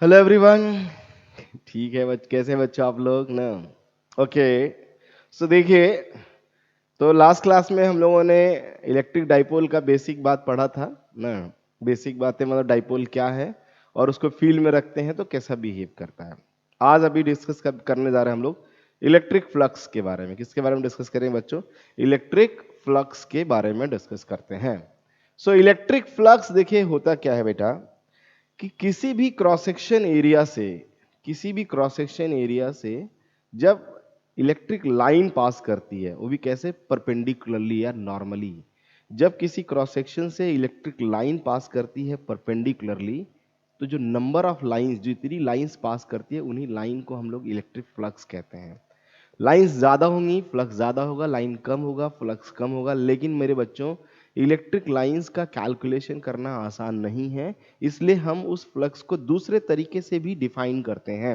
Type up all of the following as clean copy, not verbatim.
Hello everyone. ठीक है कैसे हैं बच्चों आप लोग ना। ओके, सो देखिए, तो लास्ट क्लास में हम लोगों ने इलेक्ट्रिक डाइपोल का बेसिक बात पढ़ा था ना। बेसिक बातें मतलब डाइपोल क्या है और उसको फील्ड में रखते हैं तो कैसा बिहेव करता है। आज अभी डिस्कस करने जा रहे हैं हम लोग इलेक्ट्रिक फ्लक्स के बारे में। किसके बारे में डिस्कस करेंगे बच्चों? इलेक्ट्रिक फ्लक्स के बारे में डिस्कस करते हैं। सो इलेक्ट्रिक फ्लक्स देखिए होता क्या है बेटा, कि किसी भी क्रॉस सेक्शन एरिया से जब इलेक्ट्रिक लाइन पास करती है, वो भी कैसे? परपेंडिकुलरली या नॉर्मली। जब किसी क्रॉस सेक्शन से इलेक्ट्रिक लाइन पास करती है परपेंडिकुलरली, तो जो नंबर ऑफ लाइंस, जितनी लाइंस पास करती है, उन्हीं लाइन को हम लोग इलेक्ट्रिक फ्लक्स कहते हैं। लाइंस ज्यादा होंगी फ्लक्स ज्यादा होगा, लाइन कम होगा फ्लक्स कम होगा। लेकिन मेरे बच्चों, इलेक्ट्रिक लाइंस का कैलकुलेशन करना आसान नहीं है, इसलिए हम उस फ्लक्स को दूसरे तरीके से भी डिफाइन करते हैं।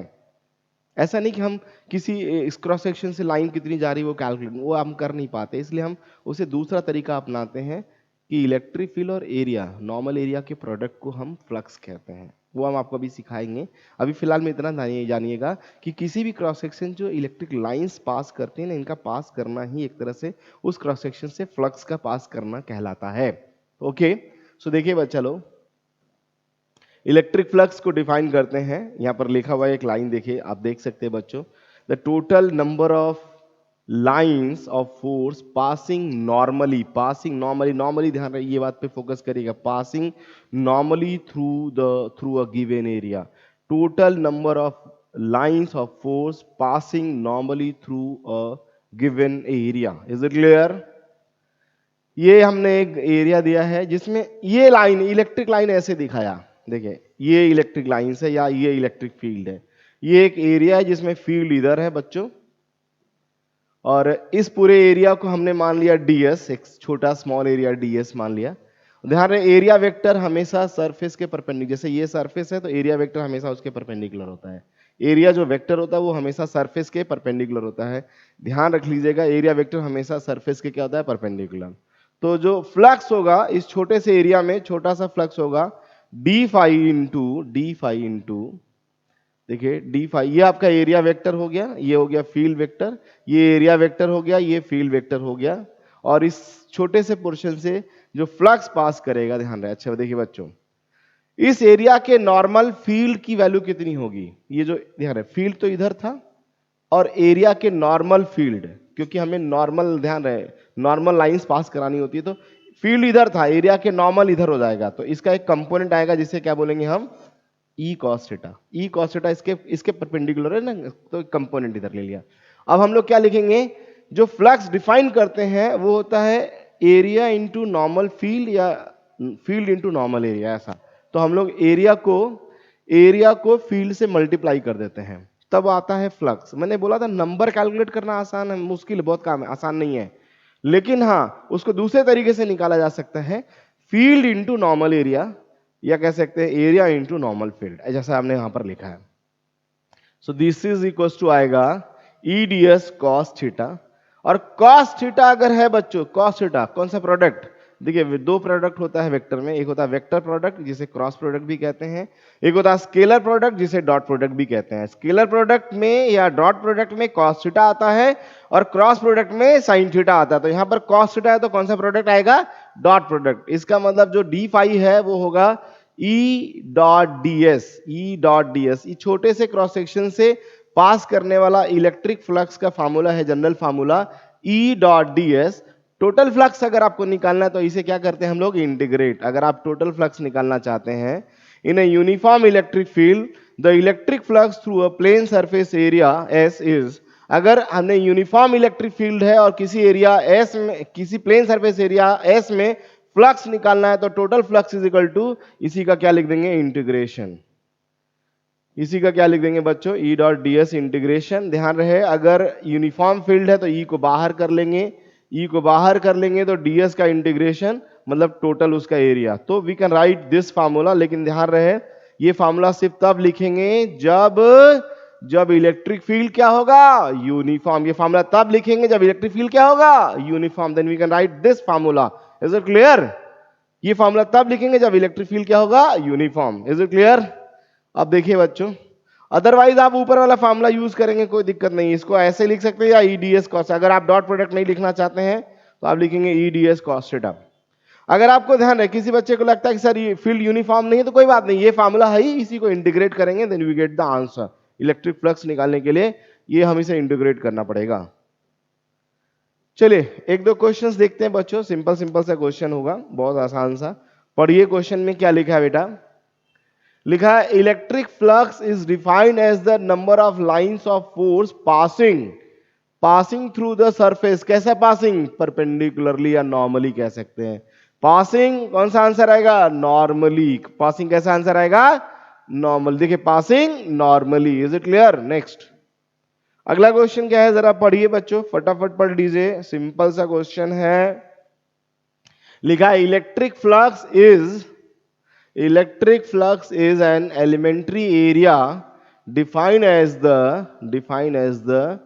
ऐसा नहीं कि हम किसी क्रॉस सेक्शन से लाइन कितनी जा रही है वो कैलकुलेट, वो हम कर नहीं पाते, इसलिए हम उसे दूसरा तरीका अपनाते हैं कि इलेक्ट्रिक फील्ड और एरिया, नॉर्मल एरिया के प्रोडक्ट को हम फ्लक्स कहते हैं। वो हम आपको अभी सिखाएंगे। अभी फिलहाल में इतना जानिएगा कि किसी भी क्रॉस सेक्शन जो इलेक्ट्रिक लाइंस पास करते हैं ना, इनका पास करना ही एक तरह से उस क्रॉस सेक्शन से फ्लक्स का पास करना कहलाता है। ओके, सो देखिए बच्चा लोग, इलेक्ट्रिक फ्लक्स को डिफाइन करते हैं। यहां पर लिखा हुआ है, एक लाइन देखिए, आप देख सकते हैं बच्चों, the total number of lines of force passing normally, normally ध्यान रहे, ये बात पे फोकस करिएगा, passing normally through a given area. Total number of lines of force passing normally through a given area. Is it clear? ये हमने एक area दिया है जिसमें ये लाइन, इलेक्ट्रिक लाइन ऐसे दिखाया, देखिए ये इलेक्ट्रिक लाइन है या ये इलेक्ट्रिक फील्ड है। ये एक एरिया है जिसमें फील्ड इधर है बच्चों, और इस पूरे एरिया को हमने मान लिया डीएस, एक छोटा स्मॉल एरिया डीएस मान लिया। ध्यान रहे, एरिया वेक्टर हमेशा सरफेस के परपेंडिकुलर, जैसे ये सरफेस है तो एरिया वेक्टर हमेशा उसके परपेंडिकुलर होता है। एरिया जो वेक्टर होता है वो हमेशा सरफेस के परपेंडिकुलर होता है। ध्यान रख लीजिएगा, एरिया वेक्टर हमेशा सरफेस के क्या होता है? परपेंडिकुलर। तो जो फ्लक्स होगा इस छोटे से एरिया में, छोटा सा फ्लक्स होगा डी फाई इंटू, देखिए डी फाई, ये आपका एरिया वेक्टर हो गया, ये हो गया फील्ड वेक्टर, ये एरिया वेक्टर हो गया, ये फील्ड वेक्टर हो गया। और इस छोटे से पोर्शन से जो फ्लक्स पास करेगा, ध्यान रहे, अच्छा देखिए बच्चों, इस एरिया के नॉर्मल फील्ड की वैल्यू कितनी होगी? ये जो ध्यान रहे, फील्ड तो इधर था और एरिया के नॉर्मल फील्ड, क्योंकि हमें नॉर्मल, ध्यान रहे, नॉर्मल लाइंस पास करानी होती है, तो फील्ड इधर था, एरिया के नॉर्मल इधर हो जाएगा, तो इसका एक कंपोनेंट आएगा जिसे क्या बोलेंगे हम? E cos theta. E cos theta इसके इसके परपेंडिकुलर है ना, तो कंपोनेंट इधर ले लिया। अब हम लोग क्या लिखेंगे? जो फ्लक्स डिफाइन करते हैं वो होता है एरिया इंटू नॉर्मल फील्ड या फील्ड इंटू नॉर्मल एरिया, ऐसा। तो हम लोग एरिया को फील्ड से मल्टीप्लाई कर देते हैं, तब आता है फ्लक्स। मैंने बोला था नंबर कैलकुलेट करना आसान है, मुश्किल बहुत काम है, आसान नहीं है। लेकिन हाँ, उसको दूसरे तरीके से निकाला जा सकता है, फील्ड इंटू नॉर्मल एरिया, या कह सकते हैं एरिया इंटू नॉर्मल फील्ड, जैसा हमने यहां पर लिखा है। So this is equal to आएगा E D S cos theta. और कॉस थीटा अगर है बच्चों, कॉस थीटा कौन सा प्रोडक्ट? देखिए दो प्रोडक्ट होता है वेक्टर में, एक होता है वेक्टर प्रोडक्ट जिसे क्रॉस प्रोडक्ट भी कहते हैं, एक होता है स्केलर प्रोडक्ट जिसे डॉट प्रोडक्ट भी कहते हैं। स्केलर प्रोडक्ट में या डॉट प्रोडक्ट में कॉस थीटा आता है और क्रॉस प्रोडक्ट में साइन थीटा आता है। तो यहां पर कॉस थीटा है तो कौन सा प्रोडक्ट आएगा? Dot product. इसका मतलब जो डी फाई है वो होगा E dot D S, E dot D S. छोटे से क्रॉस सेक्शन से पास करने वाला इलेक्ट्रिक फ्लक्स का फार्मूला है, general formula E dot D S. Total flux अगर आपको निकालना है तो इसे क्या करते हैं हम लोग? इंटीग्रेट। अगर आप टोटल फ्लक्स निकालना चाहते हैं in a uniform electric field, the electric flux through a plane surface area S is, अगर हमने यूनिफॉर्म इलेक्ट्रिक फील्ड है और किसी एरिया एस में, किसी प्लेन सरफेस एरिया एस में फ्लक्स निकालना है, तो total flux is equal to, इसी का क्या लिख देंगे? इंटीग्रेशन। इसी का क्या लिख देंगे बच्चों? E dot D S integration. ध्यान रहे, अगर यूनिफॉर्म फील्ड है तो ई को बाहर कर लेंगे, ई को बाहर कर लेंगे तो डीएस का इंटीग्रेशन मतलब टोटल उसका एरिया। तो we can write this formula. लेकिन ध्यान रहे, ये फार्मूला सिर्फ तब लिखेंगे जब जब इलेक्ट्रिक फील्ड क्या होगा? यूनिफॉर्म। ये फार्मूला तब लिखेंगे जब इलेक्ट्रिक फील्ड क्या होगा? Uniform. Then we can write this formula. Is it clear? ये फार्मूला तब लिखेंगे जब इलेक्ट्रिक फील्ड क्या होगा? यूनिफॉर्म। Is it clear? अब देखिए बच्चों, अदरवाइज आप ऊपर वाला फॉर्मूला यूज करेंगे, कोई दिक्कत नहीं, इसको ऐसे लिख सकते हैं या ईडीएस कॉस्ट। अगर आप डॉट प्रोडक्ट नहीं लिखना चाहते हैं तो आप लिखेंगे ईडीएस कॉस्ट थीटा। अगर आपको ध्यान है किसी बच्चे को लगता है कि सर ये फील्ड यूनिफॉर्म नहीं है, तो कोई बात नहीं, ये फार्मूला है ही, इसी को इंटीग्रेट करेंगे, then we get the answer. Electric flux निकालने के लिए ये हमें इसे इंटीग्रेट करना पड़ेगा। चलिए एक दो क्वेश्चंस देखते हैं बच्चों, सिंपल सिंपल सा क्वेश्चन होगा, बहुत आसान सा। पढ़िए क्वेश्चन में क्या लिखा है बेटा। लिखा है electric flux is defined as the number of lines of force passing through the surface. कैसा पासिंग? परपेंडिकुलरली या नॉर्मली कह सकते हैं। पासिंग कौन सा आंसर आएगा? नॉर्मली। पासिंग कैसा आंसर आएगा? नॉर्मल। देखिए passing normally. Is it clear? Next अगला क्वेश्चन क्या है, जरा पढ़िए बच्चों, फटाफट पढ़ लीजिए, सिंपल सा क्वेश्चन है। लिखा है electric flux is an elementary area defined as the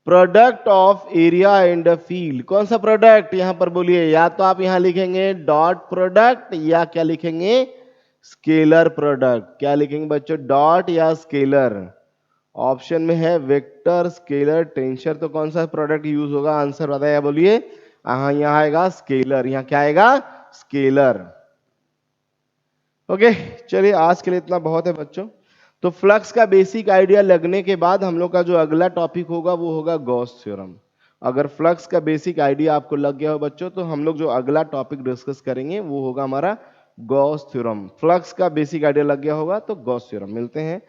product of area and field. कौन सा प्रोडक्ट यहां पर बोलिए? या तो आप यहां लिखेंगे डॉट प्रोडक्ट या क्या लिखेंगे? Scalar product. क्या लिखेंगे बच्चों? डॉट या स्केलर। ऑप्शन में है वेक्टर, स्केलर, टेंसर, तो कौन सा प्रोडक्ट यूज होगा? आंसर बताया बोलिए। हाँ यहाँ आएगा स्केलर। यहाँ क्या आएगा? स्केलर। ओके चलिए आज के लिए इतना बहुत है बच्चों। तो फ्लक्स का बेसिक आइडिया लगने के बाद हम लोग का जो अगला टॉपिक होगा वो होगा गॉस थ्योरम। अगर फ्लक्स का बेसिक आइडिया आपको लग गया हो बच्चों, तो हम लोग जो अगला टॉपिक डिस्कस करेंगे वो होगा हमारा गॉस थ्योरम। फ्लक्स का बेसिक आइडिया लग गया होगा तो गॉस थ्योरम। मिलते हैं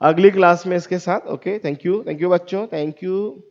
अगली क्लास में इसके साथ। ओके थैंक यू बच्चों, थैंक यू।